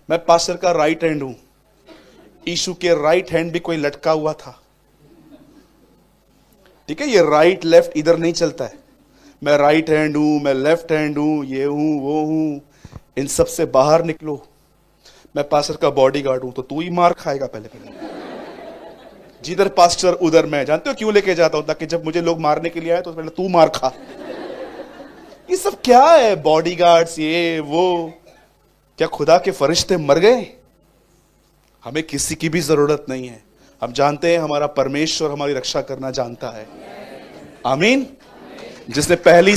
मैं पास्टर का right hand हूं। यीशु के राइट हैंड भी कोई लटका हुआ था। ठीक है, ये राइट लेफ्ट इधर नहीं चलता है। मैं राइट हैंड हूं, मैं लेफ्ट हैंड हूं, ये हूं वो हूं, इन सब से बाहर निकलो। मैं पास्टर का बॉडीगार्ड हूं तो तू ही मार खाएगा पहले पहले। जिधर पास्टर उधर मैं। जानते हो क्यों लेके जाता हूं? ताकि जब मुझे लोग मारने के लिए आए तो पहले तू मार खा। ये सब क्या है? बॉडीगार्ड्स, ये वो। क्या खुदा के फरिश्ते मर गए? हमें किसी की भी जरूरत नहीं है। हम जानते हैं हमारा परमेश्वर हमारी रक्षा करना जानता है। आमीन। जिसने पहली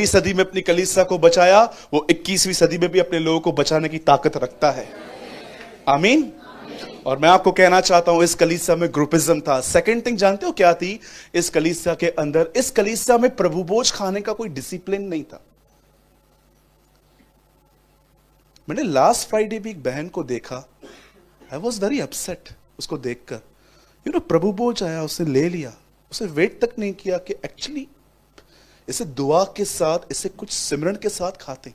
सदी में अपनी कलीसिया को बचाया, वो 21वीं सदी में भी अपने लोगों को बचाने की ताकत रखता है। आमीन। और मैं आपको कहना चाहता हूं, इस कलीसिया में ग्रुपिज्म था। सेकंड थिंग जानते हो क्या थी इस कलीसिया के अंदर? इस कलीसिया में प्रभु भोज खाने का कोई डिसिप्लिन नहीं था। मैंने लास्ट फ्राइडे भी एक बहन को देखा। आई वॉज वेरी अपसेट उसको देखकर। प्रभु भोज आया, उसने ले लिया, उसे वेट तक नहीं किया कि एक्चुअली इसे दुआ के साथ, इसे कुछ सिमरन के साथ खाते।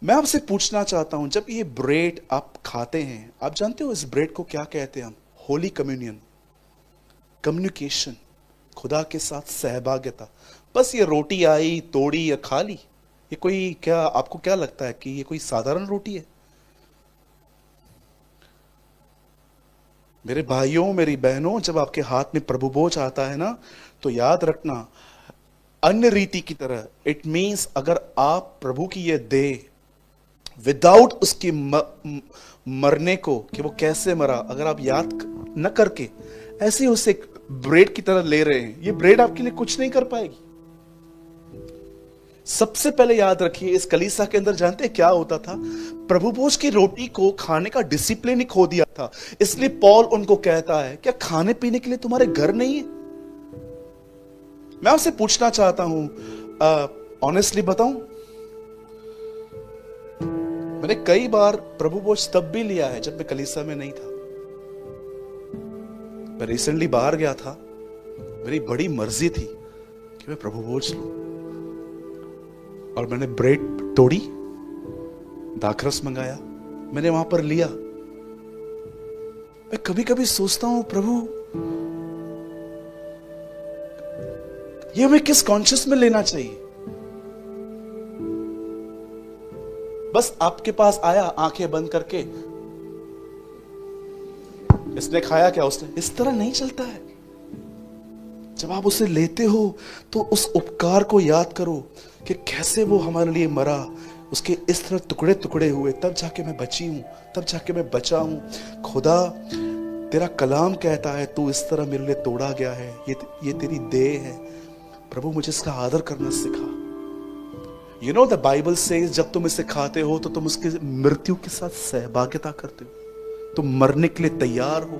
मैं आपसे पूछना चाहता हूं, जब ये ब्रेड आप खाते हैं, आप जानते हो इस ब्रेड को क्या कहते हैं हम? होली कम्युनियन, कम्युनिकेशन, खुदा के साथ सहभागिता। बस ये रोटी आई, तोड़ी या खा ली, ये कोई क्या, आपको क्या लगता है कि ये कोई साधारण रोटी है? मेरे भाइयों, मेरी बहनों, जब आपके हाथ में प्रभु भोज आता है ना, तो याद रखना, अन्य रीति की तरह, इट मीन्स अगर आप प्रभु की ये दे विदाउट उसकी मरने को, कि वो कैसे मरा, अगर आप याद न करके ऐसे ही उसे ब्रेड की तरह ले रहे हैं, ये ब्रेड आपके लिए कुछ नहीं कर पाएगी। सबसे पहले याद रखिए, इस कलीसिया के अंदर जानते हैं क्या होता था? प्रभु भोज की रोटी को खाने का डिसिप्लिन ही खो दिया था। इसलिए पॉल उनको कहता है, क्या खाने पीने के लिए तुम्हारे घर नहीं है? मैं आपसे पूछना चाहता हूं, ऑनेस्टली बताऊं, मैंने कई बार प्रभु भोज तब भी लिया है जब मैं कलीसिया में नहीं था। मैं रिसेंटली बाहर गया था, मेरी बड़ी मर्जी थी कि मैं प्रभु भोज लूं, और मैंने ब्रेड तोड़ी, दाखरस मंगाया, मैंने वहां पर लिया। मैं कभी कभी सोचता हूं, प्रभु ये हमें किस कॉन्शियस में लेना चाहिए? बस आपके पास आया आंखें बंद करके, इसने खाया क्या, उसने, इस तरह नहीं चलता है। जब आप उसे लेते हो तो उस उपकार को याद करो कि कैसे वो हमारे लिए मरा, उसके इस तरह टुकड़े टुकड़े हुए, तब जाके मैं बची हूं, तब जाके मैं बचा हूं। खुदा, तेरा कलाम कहता है तू इस तरह मेरे लिए तोड़ा गया है, ये तेरी देह है। प्रभु मुझे इसका आदर करना सिखा। You know the Bible says, जब तुम इसे खाते हो तो तुम उसकी मृत्यु के साथ सहभागिता करते हो, तुम मरने के लिए तैयार हो।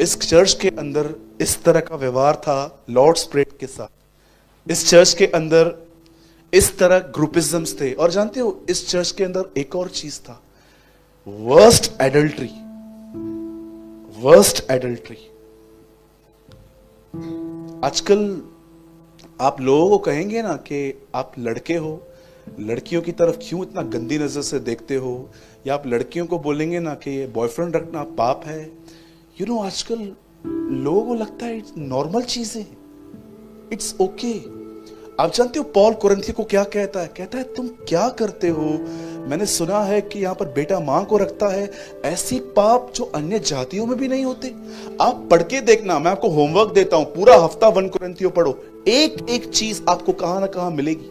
इस चर्च के अंदर इस तरह का व्यवहार था लॉर्ड्स प्रेयर के साथ। इस चर्च के अंदर इस तरह ग्रुपिज्म्स थे। और जानते हो, इस चर्च के अंदर एक और चीज था, वर्स्ट एडल्ट्री। Worst adultery. आजकल आप लोगों को कहेंगे ना कि आप लड़के हो, लड़कियों की तरफ क्यों इतना गंदी नजर से देखते हो, या आप लड़कियों को बोलेंगे ना कि ये बॉयफ्रेंड रखना पाप है। यू नो, आजकल लोगों को लगता है नॉर्मल चीजें, इट्स ओके। आप जानते हो पॉल कुरिन्थियों को क्या कहता है? कहता है तुम क्या करते हो? मैंने सुना है कि यहां पर बेटा मां को रखता है, ऐसी पाप जो अन्य जातियों में भी नहीं होते। आप पढ़ के देखना, मैं आपको होमवर्क देता हूं, पूरा हफ्ता 1 कुरिन्थियों पढ़ो, एक एक चीज आपको कहां ना कहां मिलेगी।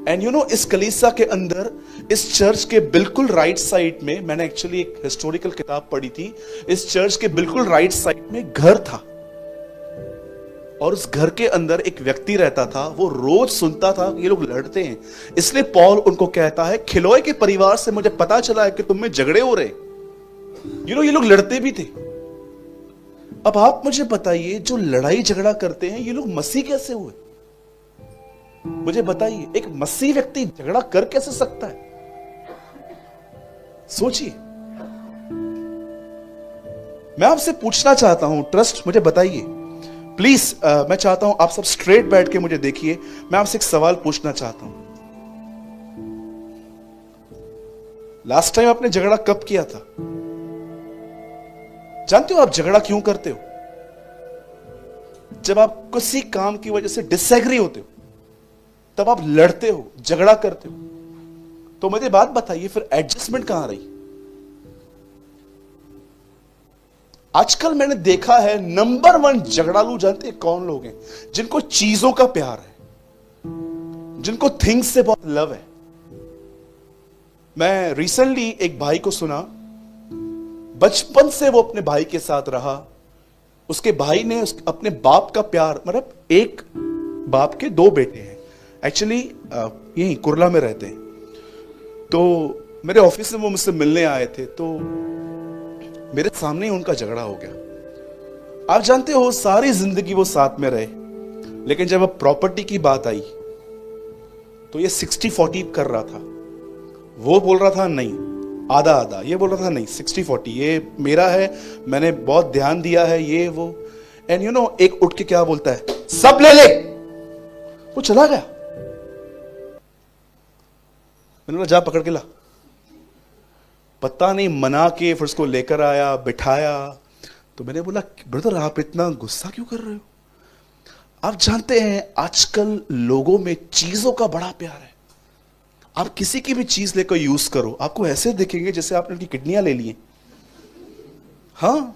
एंड यू नो, इस कलीसिया के अंदर, इस चर्च के बिल्कुल राइट साइड में, मैंने एक्चुअली एक हिस्टोरिकल किताब पढ़ी थी, इस चर्च के बिल्कुल राइट साइड में घर था, और उस घर के अंदर एक व्यक्ति रहता था। वो रोज सुनता था ये लोग लड़ते हैं, इसलिए पॉल उनको कहता है, खिलोए के परिवार से मुझे पता चला है कि तुम में झगड़े हो रहे। यू नो, ये लोग लड़ते भी थे। अब आप मुझे बताइए, जो लड़ाई झगड़ा करते हैं ये लोग मसीह कैसे हुए? मुझे बताइए, एक मसीह व्यक्ति झगड़ा कर कैसे सकता है? सोचिए। मैं आपसे पूछना चाहता हूं, ट्रस्ट मुझे बताइए प्लीज। मैं चाहता हूं आप सब स्ट्रेट बैठ के मुझे देखिए। मैं आपसे एक सवाल पूछना चाहता हूं। लास्ट टाइम आपने झगड़ा कब किया था? जानते हो आप झगड़ा क्यों करते हो? जब आप किसी काम की वजह से डिसएग्री होते हो, तब आप लड़ते हो, झगड़ा करते हो। तो मुझे बात बताइए, फिर एडजस्टमेंट कहां रही? आजकल मैंने देखा है नंबर 1 झगड़ालू जानते हैं कौन लोग हैं? जिनको चीजों का प्यार है, जिनको थिंग्स से बहुत लव है। मैं रिसेंटली एक भाई को सुना, बचपन से वो अपने भाई के साथ रहा। उसके भाई ने अपने बाप का प्यार, मतलब एक बाप के 2 बेटे हैं एक्चुअली, यहीं कुरला में रहते हैं। तो मेरे ऑफिस में वो मुझसे मिलने आए थे, तो मेरे सामने ही उनका झगड़ा हो गया। आप जानते हो सारी जिंदगी वो साथ में रहे, लेकिन जब अब प्रॉपर्टी की बात आई तो ये 60-40 कर रहा था। वो बोल रहा था नहीं आधा आधा, ये बोल रहा था नहीं 60-40, ये मेरा है, मैंने बहुत ध्यान दिया है, ये वो। एंड यू नो एक उठ के क्या बोलता है, सब ले ले। वो चला गया। मैंने बोला जा पकड़ के ला। पता नहीं मना के फिर उसको लेकर आया, बिठाया। तो मैंने बोला ब्रदर आप इतना गुस्सा क्यों कर रहे हो? आप जानते हैं आजकल लोगों में चीजों का बड़ा प्यार है। आप किसी की भी चीज लेकर यूज करो, आपको ऐसे दिखेंगे जैसे आपने उनकी किडनियां ले ली हैं। हाँ,